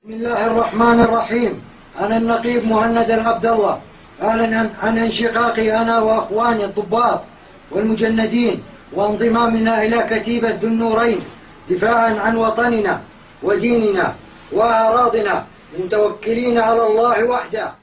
بسم الله الرحمن الرحيم. أنا النقيب مهند العبد الله، أعلن عن انشقاقي أنا وأخواني الضباط والمجندين وانضمامنا إلى كتيبة ذو النورين دفاعا عن وطننا وديننا وأعراضنا متوكلين على الله وحده.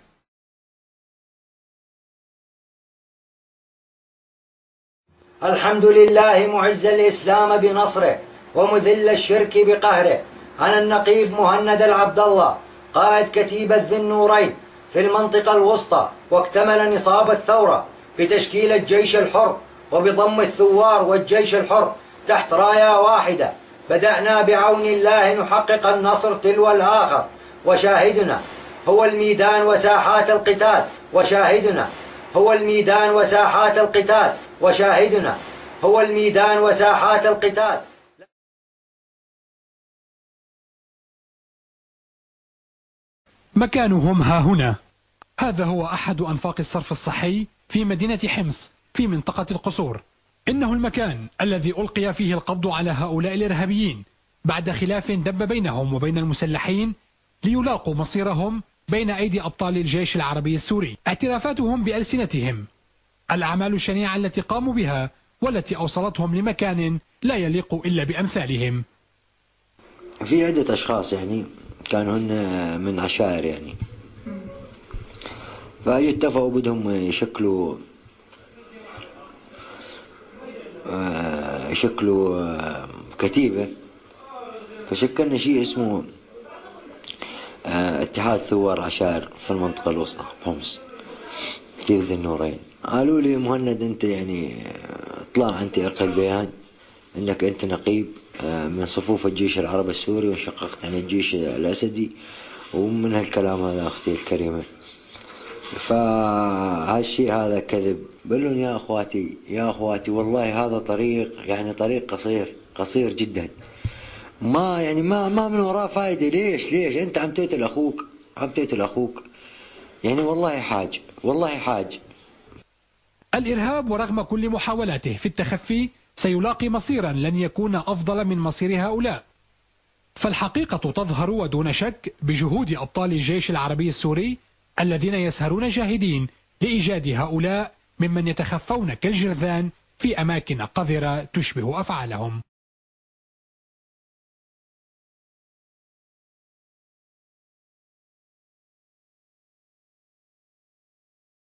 الحمد لله معز الإسلام بنصره ومذل الشرك بقهره. أنا النقيب مهند العبد الله، قائد كتيبة ذي النورين في المنطقة الوسطى، واكتمل نصاب الثورة بتشكيل الجيش الحر وبضم الثوار والجيش الحر تحت راية واحدة. بدأنا بعون الله نحقق النصر تلو الآخر، وشاهدنا هو الميدان وساحات القتال، وشاهدنا هو الميدان وساحات القتال، وشاهدنا هو الميدان وساحات القتال. مكانهم ها هنا. هذا هو أحد أنفاق الصرف الصحي في مدينة حمص في منطقة القصور. إنه المكان الذي ألقي فيه القبض على هؤلاء الإرهابيين بعد خلاف دب بينهم وبين المسلحين ليلاقوا مصيرهم بين أيدي أبطال الجيش العربي السوري. اعترافاتهم بألسنتهم، الأعمال الشنيعة التي قاموا بها والتي أوصلتهم لمكان لا يليق إلا بأمثالهم. في عدة أشخاص كانوا هن من عشائر فاجوا اتفقوا بدهم يشكلوا كتيبة، فشكلنا شيء اسمه اتحاد ثوار عشائر في المنطقة الوسطى بحمص كتيبة ذي النورين. قالوا لي مهند انت اطلع انت اقل بيان انك انت نقيب من صفوف الجيش العربي السوري وانشققت عن الجيش الأسدي ومن هالكلام هذا أختي الكريمة. فهالشيء هذا كذب. بقول يا أخواتي والله هذا طريق طريق قصير جدا، ما من وراه فايدة. ليش أنت عم تقتل أخوك والله حاج. الإرهاب ورغم كل محاولاته في التخفي سيلاقي مصيرا لن يكون أفضل من مصير هؤلاء. فالحقيقة تظهر ودون شك بجهود أبطال الجيش العربي السوري الذين يسهرون جاهدين لإيجاد هؤلاء ممن يتخفون كالجرذان في أماكن قذرة تشبه أفعالهم.